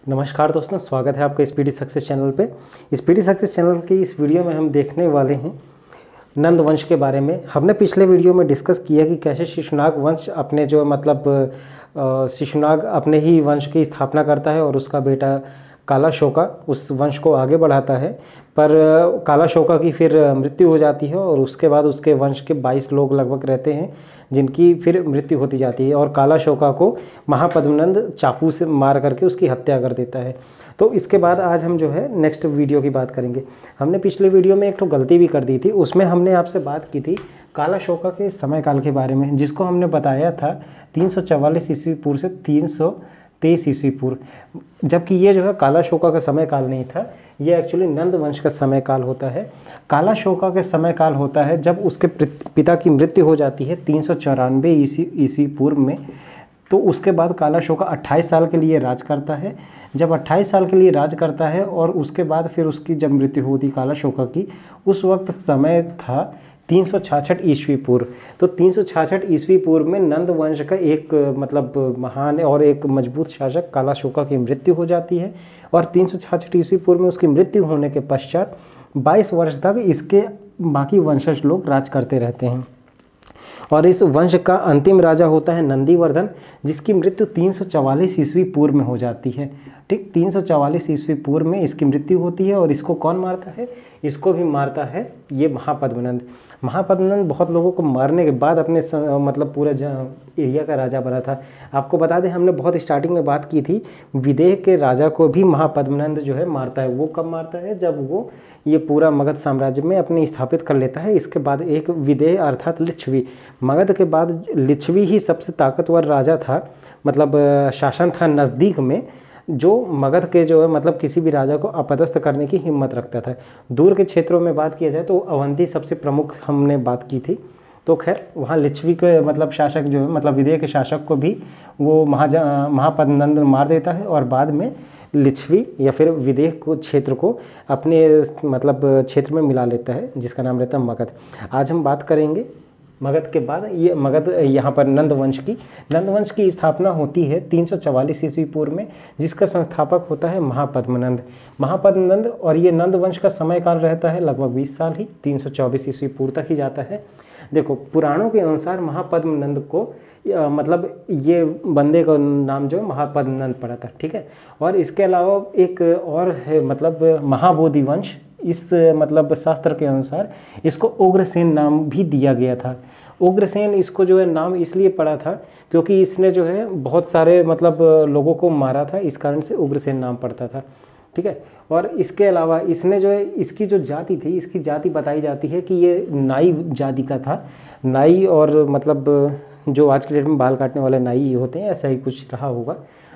नमस्कार दोस्तों, स्वागत है आपका स्पीडी सक्सेस चैनल पे। स्पीडी सक्सेस चैनल की इस वीडियो में हम देखने वाले हैं नंद वंश के बारे में। हमने पिछले वीडियो में डिस्कस किया कि कैसे शिशुनाग वंश अपने शिशुनाग अपने ही वंश की स्थापना करता है और उसका बेटा काला शोका उस वंश को आगे बढ़ाता है। पर काला शोका की फिर मृत्यु हो जाती है और उसके बाद उसके वंश के 22 लोग लगभग रहते हैं जिनकी फिर मृत्यु होती जाती है और काला शोका को महापद्मनंद चाकू से मार करके उसकी हत्या कर देता है। तो इसके बाद आज हम जो है नेक्स्ट वीडियो की बात करेंगे। हमने पिछले वीडियो में एक तो गलती भी कर दी थी, उसमें हमने आपसे बात की थी काला शोका के समयकाल के बारे में, जिसको हमने बताया था 344 ईस्वी पूर्व से 323 ईस्वी पूर्व, जबकि ये जो है काला शोका का समय काल नहीं था, ये एक्चुअली नंद वंश का समय काल होता है। काला शोका के समय काल होता है जब उसके पिता की मृत्यु हो जाती है 394 ईस्वी पूर्व में। तो उसके बाद काला शोका 28 साल के लिए राज करता है। जब 28 साल के लिए राज करता है और उसके बाद फिर उसकी जब मृत्यु होती काला शोका की, उस वक्त समय था 366 ईस्वी पूर्व। तो 366 ईस्वी पूर्व में नंद वंश का एक महान और एक मजबूत शासक काला शोका की मृत्यु हो जाती है और 366 ईस्वी पूर्व में उसकी मृत्यु होने के पश्चात 22 वर्ष तक इसके बाकी वंशज लोग राज करते रहते हैं। और इस वंश का अंतिम राजा होता है नंदीवर्धन, जिसकी मृत्यु 344 ईस्वी पूर्व में हो जाती है। ठीक, 344 ईस्वी पूर्व में इसकी मृत्यु होती है और इसको कौन मारता है? इसको भी मारता है ये महापद्मनंद। महापद्मनंद बहुत लोगों को मारने के बाद अपने पूरे एरिया का राजा बना था। आपको बता दें, हमने बहुत स्टार्टिंग में बात की थी, विदेह के राजा को भी महापद्मनंद जो है मारता है। वो कब मारता है? जब वो ये पूरा मगध साम्राज्य में अपने स्थापित कर लेता है। इसके बाद एक विदेह अर्थात लिच्छवी, मगध के बाद लिच्छवी ही सबसे ताकतवर राजा था, शासन था नज़दीक में, जो मगध के जो है किसी भी राजा को अपदस्थ करने की हिम्मत रखता था। दूर के क्षेत्रों में बात किया जाए तो अवंती सबसे प्रमुख हमने बात की थी। तो खैर वहाँ लिच्छवी के शासक जो है विदेह के शासक को भी वो महापद्मनंद मार देता है और बाद में लिच्छवी या फिर विदेह को क्षेत्र को अपने क्षेत्र में मिला लेता है, जिसका नाम रहता है मगध। आज हम बात करेंगे मगध के बाद ये मगध यहाँ पर नंद वंश की स्थापना होती है 344 ईस्वी पूर्व में, जिसका संस्थापक होता है महापद्मनंद। और ये नंद वंश का समय काल रहता है लगभग 20 साल ही, 324 ईस्वी पूर्व तक ही जाता है। देखो, पुराणों के अनुसार महापद्मनंद को ये बंदे का नाम जो महापद्मनंद पड़ा था। ठीक है, और इसके अलावा एक और है महाबोधि वंश। इस शास्त्र के अनुसार इसको उग्रसेन नाम भी दिया गया था। उग्रसेन इसको जो है नाम इसलिए पड़ा था क्योंकि इसने जो है बहुत सारे लोगों को मारा था, इस कारण से उग्रसेन नाम पड़ता था। ठीक है, और इसके अलावा इसने जो है इसकी जो जाति थी, इसकी जाति बताई जाती है कि ये नाई जाति का था। नाई और जो आज के डेट में बाल काटने वाले नाई होते हैं, ऐसा ही कुछ रहा होगा,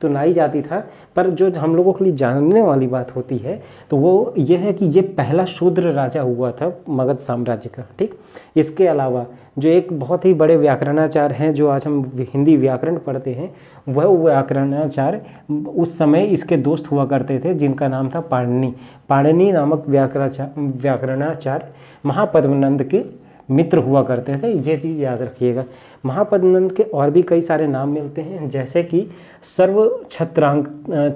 तो नाई जाति था। पर जो हम लोगों के लिए जानने वाली बात होती है तो वो ये है कि ये पहला शूद्र राजा हुआ था मगध साम्राज्य का। ठीक, इसके अलावा जो एक बहुत ही बड़े व्याकरणाचार्य हैं, जो आज हम हिंदी व्याकरण पढ़ते हैं, वह व्याकरणाचार्य उस समय इसके दोस्त हुआ करते थे, जिनका नाम था पाणिनि नामक व्याकरणाचार्य महापद्मनंद के मित्र हुआ करते थे। ये चीज़ याद रखिएगा। महापद्मनंद के और भी कई सारे नाम मिलते हैं, जैसे कि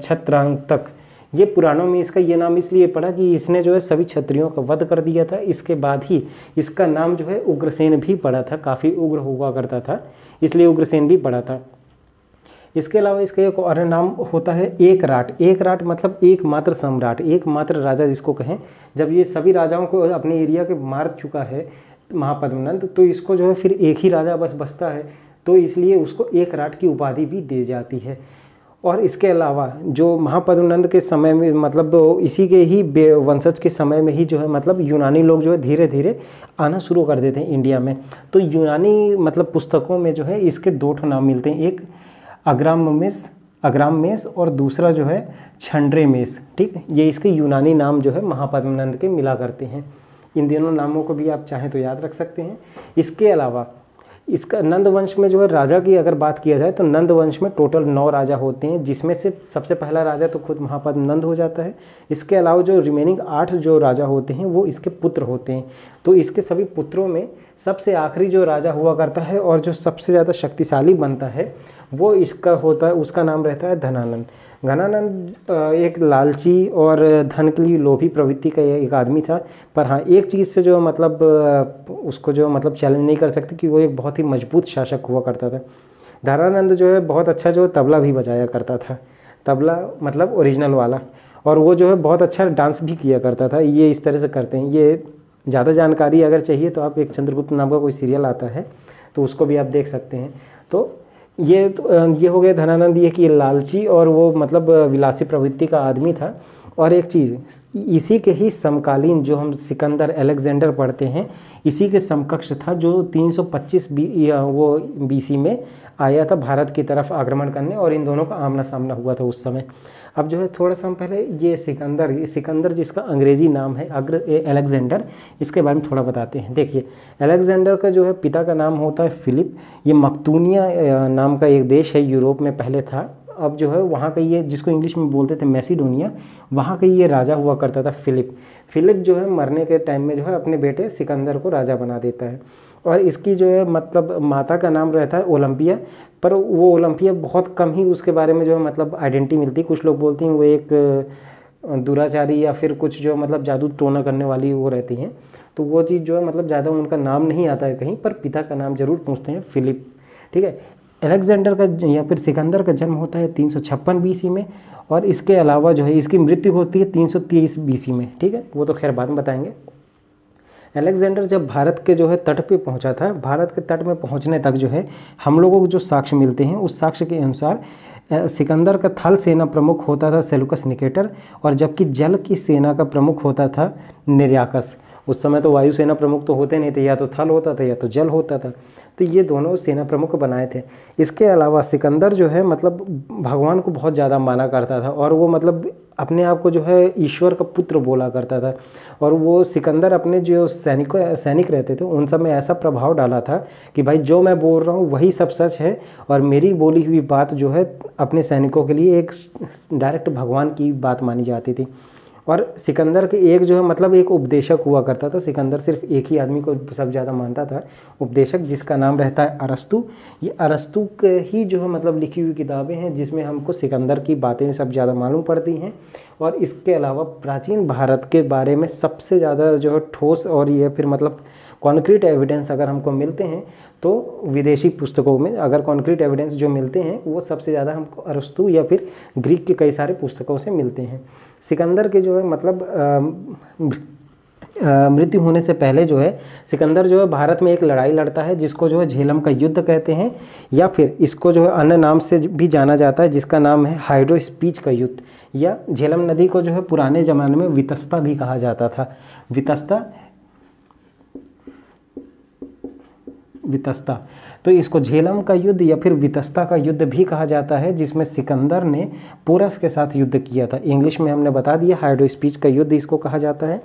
छत्रांतक। ये पुराणों में इसका ये नाम इसलिए पड़ा कि इसने जो है सभी क्षत्रियों का वध कर दिया था। इसके बाद ही इसका नाम जो है उग्रसेन भी पड़ा था, काफ़ी उग्र हुआ करता था, इसलिए उग्रसेन भी पड़ा था। इसके अलावा इसका एक और नाम होता है एकराट। एकराट एकमात्र सम्राट, एकमात्र राजा जिसको कहें। जब ये सभी राजाओं को अपने एरिया के मार चुका है महापद्मनंद, तो इसको जो है फिर एक ही राजा बस बचता है, तो इसलिए उसको एकराट की उपाधि भी दी जाती है। और इसके अलावा जो महापद्मनंद के समय में इसी के ही वंशज के समय में ही जो है यूनानी लोग जो है धीरे धीरे आना शुरू कर देते हैं इंडिया में। तो यूनानी पुस्तकों में जो है इसके दो ठो नाम मिलते हैं, एक अग्राममेस और दूसरा जो है छंड्रेमेस। ठीक, ये इसके यूनानी नाम जो है महापद्मनंद के मिला करते हैं। इन दोनों नामों को भी आप चाहें तो याद रख सकते हैं। इसके अलावा इसका नंद वंश में जो है राजा की अगर बात किया जाए तो नंद वंश में टोटल 9 राजा होते हैं, जिसमें से सबसे पहला राजा तो खुद महापद्मनंद हो जाता है। इसके अलावा जो रिमेनिंग 8 जो राजा होते हैं वो इसके पुत्र होते हैं। तो इसके सभी पुत्रों में सबसे आखिरी जो राजा हुआ करता है और जो सबसे ज़्यादा शक्तिशाली बनता है वो इसका होता है, उसका नाम रहता है धनानंद। घनानंद एक लालची और धन के लिए लोभी प्रवृत्ति का एक आदमी था। पर हाँ, एक चीज़ से जो मतलब उसको जो मतलब चैलेंज नहीं कर सकते कि वो एक बहुत ही मजबूत शासक हुआ करता था। धनानंद जो है बहुत अच्छा जो तबला भी बजाया करता था, तबला मतलब ओरिजिनल वाला, और वो जो है बहुत अच्छा डांस भी किया करता था। ये इस तरह से करते हैं। ये ज़्यादा जानकारी अगर चाहिए तो आप एक चंद्रगुप्त नाम का कोई सीरियल आता है तो उसको भी आप देख सकते हैं। तो ये हो गया धनानंद, ये कि लालची और वो मतलब विलासी प्रवृत्ति का आदमी था। और एक चीज़, इसी के ही समकालीन जो हम सिकंदर अलेक्जेंडर पढ़ते हैं, इसी के समकक्ष था जो 325 वो BC में आया था भारत की तरफ आक्रमण करने, और इन दोनों का आमना सामना हुआ था उस समय। अब जो है थोड़ा सा हम पहले ये सिकंदर जिसका अंग्रेजी नाम है अलेक्जेंडर, इसके बारे में थोड़ा बताते हैं। देखिए, अलेक्जेंडर का जो है पिता का नाम होता है फिलिप। ये मकदूनिया नाम का एक देश है, यूरोप में पहले था। अब जो है वहाँ का ये, जिसको इंग्लिश में बोलते थे मैसिडोनिया, वहाँ का ये राजा हुआ करता था फिलिप जो है मरने के टाइम में जो है अपने बेटे सिकंदर को राजा बना देता है। और इसकी जो है मतलब माता का नाम रहता है ओलंपिया, पर वो ओलंपिया बहुत कम ही उसके बारे में जो है मतलब आइडेंटिटी मिलती है। कुछ लोग बोलते हैं वो एक दुराचारी या फिर कुछ जो मतलब जादू टोना करने वाली वो रहती हैं, तो वो चीज़ जो है मतलब ज़्यादा उनका नाम नहीं आता है कहीं पर, पिता का नाम जरूर पूछते हैं फिलिप। ठीक है, अलेक्जेंडर का या फिर सिकंदर का जन्म होता है 356 BC में, और इसके अलावा जो है इसकी मृत्यु होती है 330 BC में। ठीक है, वो तो खैर बाद में बताएंगे। अलेक्जेंडर जब भारत के जो है तट पे पहुंचा था, भारत के तट में पहुंचने तक जो है हम लोगों को जो साक्ष्य मिलते हैं, उस साक्ष्य के अनुसार सिकंदर का थल सेना प्रमुख होता था सेलुकस निकेटर, और जबकि जल की सेना का प्रमुख होता था निर्याकस। उस समय तो वायुसेना प्रमुख तो होते नहीं थे, या तो थल होता था या तो जल होता था, तो ये दोनों सेना प्रमुख बनाए थे। इसके अलावा सिकंदर जो है मतलब भगवान को बहुत ज़्यादा माना करता था, और वो मतलब अपने आप को जो है ईश्वर का पुत्र बोला करता था। और वो सिकंदर अपने जो सैनिक रहते थे उन सब में ऐसा प्रभाव डाला था कि भाई जो मैं बोल रहा हूँ वही सब सच है, और मेरी बोली हुई बात जो है अपने सैनिकों के लिए एक डायरेक्ट भगवान की बात मानी जाती थी। और सिकंदर के एक जो है मतलब एक उपदेशक हुआ करता था। सिकंदर सिर्फ एक ही आदमी को सब ज़्यादा मानता था, उपदेशक, जिसका नाम रहता है अरस्तु। ये अरस्तु के ही जो है मतलब लिखी हुई किताबें हैं जिसमें हमको सिकंदर की बातें सब ज़्यादा मालूम पड़ती हैं। और इसके अलावा प्राचीन भारत के बारे में सबसे ज़्यादा जो है ठोस और ये फिर मतलब कॉन्क्रीट एविडेंस अगर हमको मिलते हैं तो विदेशी पुस्तकों में अगर कॉन्क्रीट एविडेंस जो मिलते हैं वो सबसे ज़्यादा हमको अरस्तु या फिर ग्रीक के कई सारे पुस्तकों से मिलते हैं। सिकंदर के जो है मतलब मृत्यु होने से पहले जो है सिकंदर जो है भारत में एक लड़ाई लड़ता है जिसको जो है झेलम का युद्ध कहते हैं, या फिर इसको जो है अन्य नाम से भी जाना जाता है जिसका नाम है हाइड्रो स्पीच का युद्ध, या झेलम नदी को जो है पुराने ज़माने में वितस्ता भी कहा जाता था। वितस्ता, तो इसको झेलम का युद्ध या फिर वितस्ता का युद्ध भी कहा जाता है, जिसमें सिकंदर ने पोरस के साथ युद्ध किया था। इंग्लिश में हमने बता दिया हाइड्रो स्पीच का युद्ध इसको कहा जाता है।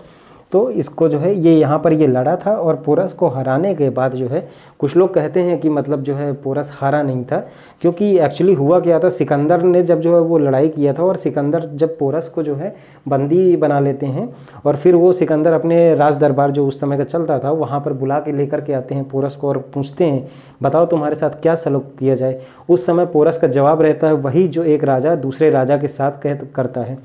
तो इसको जो है ये यहाँ पर ये लड़ा था, और पोरस को हराने के बाद जो है कुछ लोग कहते हैं कि मतलब जो है पोरस हारा नहीं था, क्योंकि एक्चुअली हुआ क्या था, सिकंदर ने जब जो है वो लड़ाई किया था, और सिकंदर जब पोरस को जो है बंदी बना लेते हैं, और फिर वो सिकंदर अपने राज दरबार जो उस समय का चलता था वहाँ पर बुला के लेकर के आते हैं पोरस को, और पूछते हैं बताओ तुम्हारे साथ क्या सलूक किया जाए। उस समय पोरस का जवाब रहता है वही जो एक राजा दूसरे राजा के साथ करता है।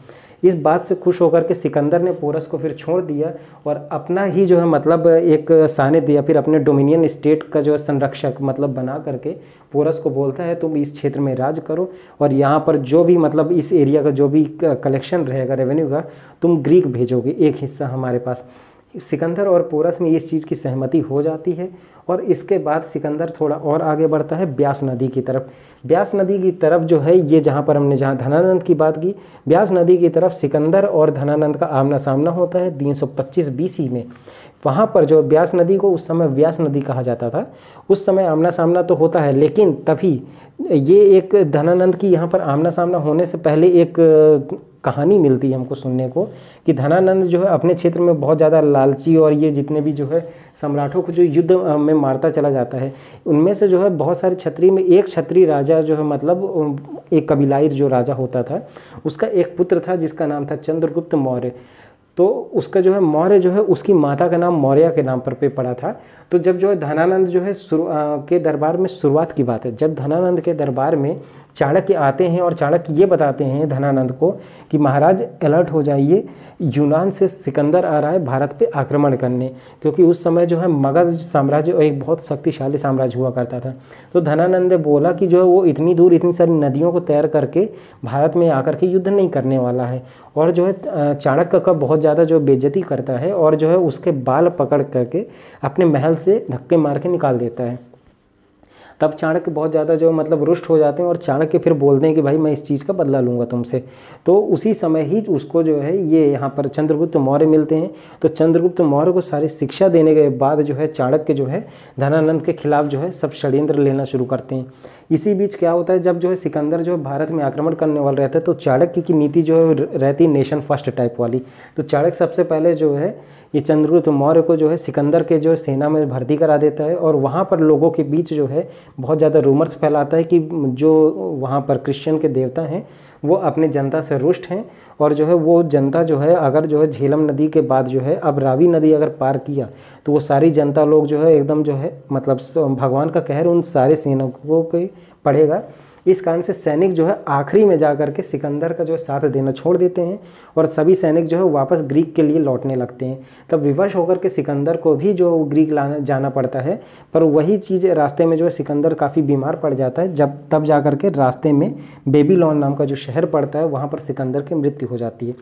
इस बात से खुश होकर के सिकंदर ने पोरस को फिर छोड़ दिया, और अपना ही जो है मतलब एक सानिध्य या फिर अपने डोमिनियन स्टेट का जो है संरक्षक मतलब बना करके पोरस को बोलता है तुम इस क्षेत्र में राज करो, और यहाँ पर जो भी मतलब इस एरिया का जो भी कलेक्शन रहेगा रेवेन्यू का तुम ग्रीक भेजोगे, एक हिस्सा हमारे पास। सिकंदर और पोरस में इस चीज़ की सहमति हो जाती है, और इसके बाद सिकंदर थोड़ा और आगे बढ़ता है ब्यास नदी की तरफ। ब्यास नदी की तरफ जो है ये जहाँ पर हमने जहाँ धनानंद की बात की, ब्यास नदी की तरफ सिकंदर और धनानंद का आमना सामना होता है 325 BC में। वहाँ पर जो ब्यास नदी को उस समय व्यास नदी कहा जाता था, उस समय आमना सामना तो होता है, लेकिन तभी ये एक धनानंद की यहाँ पर आमना सामना होने से पहले एक कहानी मिलती है हमको सुनने को कि धनानंद जो है अपने क्षेत्र में बहुत ज़्यादा लालची, और ये जितने भी जो है सम्राटों को जो युद्ध में मारता चला जाता है, उनमें से जो है बहुत सारे क्षत्रिय में एक क्षत्रिय राजा जो है मतलब एक कबीलाई जो राजा होता था उसका एक पुत्र था जिसका नाम था चंद्रगुप्त मौर्य। तो उसका जो है मौर्य जो है उसकी माता का नाम मौर्य के नाम पर पे पड़ा था। तो जब जो है धनानंद जो है के दरबार में शुरुआत की बात है, जब धनानंद के दरबार में चाणक्य आते हैं और चाणक्य ये बताते हैं धनानंद को कि महाराज अलर्ट हो जाइए, यूनान से सिकंदर आ रहा है भारत पे आक्रमण करने, क्योंकि उस समय जो है मगध साम्राज्य एक बहुत शक्तिशाली साम्राज्य हुआ करता था। तो धनानंद ने बोला कि जो है वो इतनी दूर इतनी सारी नदियों को तैर करके भारत में आकर के युद्ध नहीं करने वाला है, और जो है चाणक्य का बहुत ज़्यादा जो बेइज्जती करता है और जो है उसके बाल पकड़ करके अपने महल से धक्के मार के निकाल देता है। तब चाणक्य बहुत ज़्यादा जो मतलब रुष्ट हो जाते हैं और चाणक्य फिर बोलते हैं कि भाई मैं इस चीज़ का बदला लूँगा तुमसे। तो उसी समय ही उसको जो है ये यहाँ पर चंद्रगुप्त मौर्य मिलते हैं। तो चंद्रगुप्त मौर्य को सारी शिक्षा देने के बाद जो है चाणक्य जो है धनानंद के खिलाफ जो है सब षड्यंत्र लेना शुरू करते हैं। इसी बीच क्या होता है, जब जो है सिकंदर जो भारत में आक्रमण करने वाला रहता है तो चाणक्य की नीति जो है रहती नेशन फर्स्ट टाइप वाली। तो चाणक्य सबसे पहले जो है ये चंद्रगुप्त मौर्य को जो है सिकंदर के जो है सेना में भर्ती करा देता है, और वहाँ पर लोगों के बीच जो है बहुत ज़्यादा रूमर्स फैलाता है कि जो वहाँ पर क्रिश्चियन के देवता हैं वो अपने जनता से रुष्ट हैं, और जो है वो जनता जो है अगर जो है झेलम नदी के बाद जो है अब रावी नदी अगर पार किया तो वो सारी जनता लोग जो है एकदम जो है मतलब भगवान का कहर उन सारे सैनिकों पे पड़ेगा। इस कारण से सैनिक जो है आखिरी में जा कर के सिकंदर का जो है साथ देना छोड़ देते हैं और सभी सैनिक जो है वापस ग्रीक के लिए लौटने लगते हैं। तब विवश होकर के सिकंदर को भी जो ग्रीक जाना पड़ता है, पर वही चीज़ रास्ते में जो है सिकंदर काफ़ी बीमार पड़ जाता है। जब तब जा कर के रास्ते में बेबीलोन नाम का जो शहर पड़ता है वहाँ पर सिकंदर की मृत्यु हो जाती है।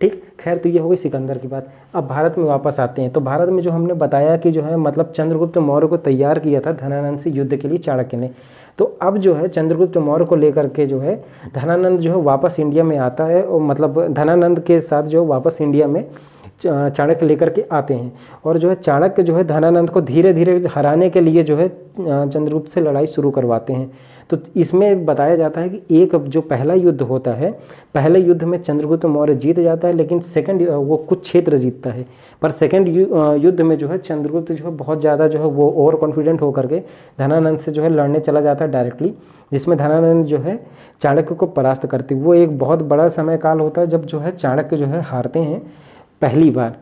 ठीक, खैर तो ये हो गई सिकंदर की बात। अब भारत में वापस आते हैं। तो भारत में जो हमने बताया कि जो है मतलब चंद्रगुप्त मौर्य को तैयार किया था धनानंद से युद्ध के लिए चाणक्य ने। तो अब जो है चंद्रगुप्त मौर्य को लेकर के जो है धनानंद जो है वापस इंडिया में आता है, और मतलब धनानंद के साथ जो वापस इंडिया में चाणक्य लेकर के आते हैं। और जो है चाणक्य जो है धनानंद को धीरे धीरे हराने के लिए जो है चंद्रगुप्त से लड़ाई शुरू करवाते हैं। तो इसमें बताया जाता है कि एक जो पहला युद्ध होता है, पहले युद्ध में चंद्रगुप्त मौर्य जीत जाता है, लेकिन सेकंड वो कुछ क्षेत्र जीतता है। पर सेकंड युद्ध में जो है चंद्रगुप्त जो है बहुत ज़्यादा जो है वो ओवर कॉन्फिडेंट होकर के धनानंद से जो है लड़ने चला जाता है डायरेक्टली, जिसमें धनानंद जो है चाणक्य को परास्त करती। वो एक बहुत बड़ा समय काल होता है जब जो है चाणक्य जो है हारते हैं पहली बार।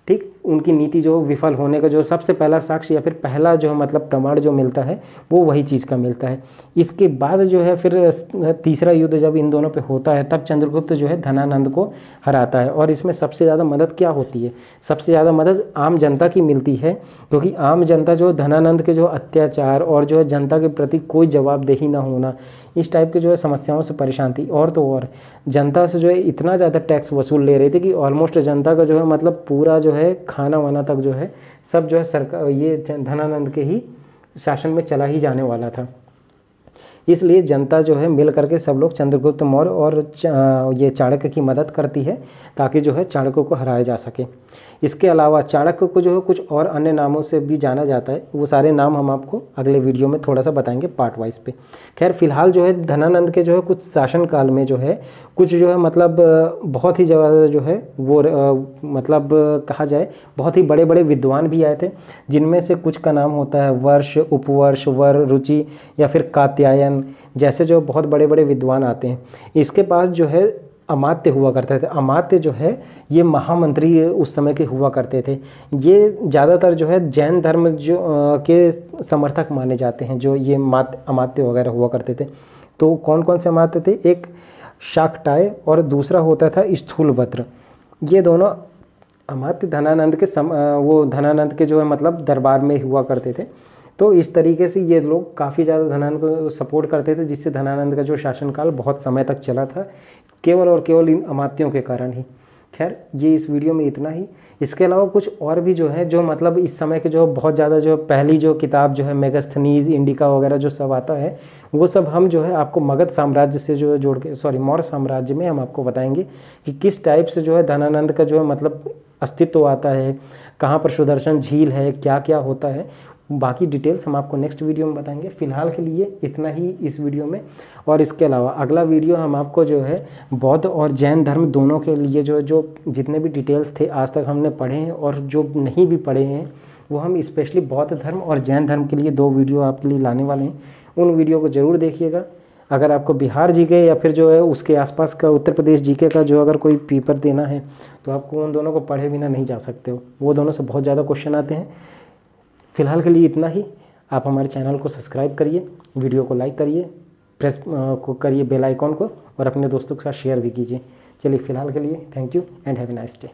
ठीक, उनकी नीति जो विफल होने का जो सबसे पहला साक्ष्य या फिर पहला जो मतलब प्रमाण जो मिलता है वो वही चीज़ का मिलता है। इसके बाद जो है फिर तीसरा युद्ध जब इन दोनों पे होता है तब चंद्रगुप्त जो है धनानंद को हराता है। और इसमें सबसे ज़्यादा मदद क्या होती है, सबसे ज़्यादा मदद आम जनता की मिलती है, क्योंकि आम जनता जो धनानंद के जो अत्याचार और जो है जनता के प्रति कोई जवाबदेही ना होना, इस टाइप के जो है समस्याओं से परेशान थी। और तो और जनता से जो है इतना ज़्यादा टैक्स वसूल ले रहे थे कि ऑलमोस्ट जनता का जो है मतलब पूरा जो है खाना वाना तक जो है सब जो है सरकार ये धनानंद के ही शासन में चला ही जाने वाला था। इसलिए जनता जो है मिल करके सब लोग चंद्रगुप्त मौर्य और ये चाणक्य की मदद करती है ताकि जो है चाणक्य को हराया जा सके। इसके अलावा चाणक्य को जो है कुछ और अन्य नामों से भी जाना जाता है, वो सारे नाम हम आपको अगले वीडियो में थोड़ा सा बताएंगे पार्ट वाइज पे। खैर फिलहाल जो है धनानंद के जो है कुछ शासनकाल में जो है कुछ जो है मतलब बहुत ही ज़्यादा जो है वो मतलब कहा जाए बहुत ही बड़े बड़े विद्वान भी आए थे, जिनमें से कुछ का नाम होता है वर्ष, उपवर्ष, वर, रुचि या फिर कात्यायन जैसे जो बहुत बड़े बड़े विद्वान आते हैं। इसके पास जो है अमात्य हुआ करते थे। अमात्य जो है ये महामंत्री उस समय के हुआ करते थे। ये ज़्यादातर जो है जैन धर्म जो के समर्थक माने जाते हैं, जो ये अमात्य वगैरह हुआ करते थे। तो कौन कौन से अमात्य थे, एक शाक्टाय और दूसरा होता था स्थूलभद्र। ये दोनों अमात्य धनानंद के वो धनानंद के जो है मतलब दरबार में हुआ करते थे। तो इस तरीके से ये लोग काफ़ी ज़्यादा धनानंद को सपोर्ट करते थे, जिससे धनानंद का जो शासनकाल बहुत समय तक चला था, केवल और केवल इन अमात्यों के कारण ही। खैर ये इस वीडियो में इतना ही। इसके अलावा कुछ और भी जो है जो मतलब इस समय के जो बहुत ज़्यादा जो पहली जो किताब जो है मेगास्थनीज, इंडिका वगैरह जो सब आता है वो सब हम जो है आपको मगध साम्राज्य से जो है जोड़ के मौर्य साम्राज्य में हम आपको बताएंगे कि किस टाइप से जो है धनानंद का जो है मतलब अस्तित्व आता है, कहाँ पर सुदर्शन झील है, क्या क्या होता है। बाकी डिटेल्स हम आपको नेक्स्ट वीडियो में बताएंगे। फिलहाल के लिए इतना ही इस वीडियो में। और इसके अलावा अगला वीडियो हम आपको जो है बौद्ध और जैन धर्म दोनों के लिए जो जितने भी डिटेल्स थे आज तक हमने पढ़े हैं और जो नहीं भी पढ़े हैं वो हम स्पेशली बौद्ध धर्म और जैन धर्म के लिए 2 वीडियो आपके लिए लाने वाले हैं। उन वीडियो को ज़रूर देखिएगा। अगर आपको बिहार जीके या फिर जो है उसके आसपास का उत्तर प्रदेश जीके का जो अगर कोई पेपर देना है तो आपको उन दोनों को पढ़े बिना नहीं जा सकते हो, वो दोनों से बहुत ज़्यादा क्वेश्चन आते हैं। फिलहाल के लिए इतना ही। आप हमारे चैनल को सब्सक्राइब करिए, वीडियो को लाइक करिए। प्रेस को करिए बेल आइकॉन को, और अपने दोस्तों के साथ शेयर भी कीजिए। चलिए फिलहाल के लिए thank you and have a nice day.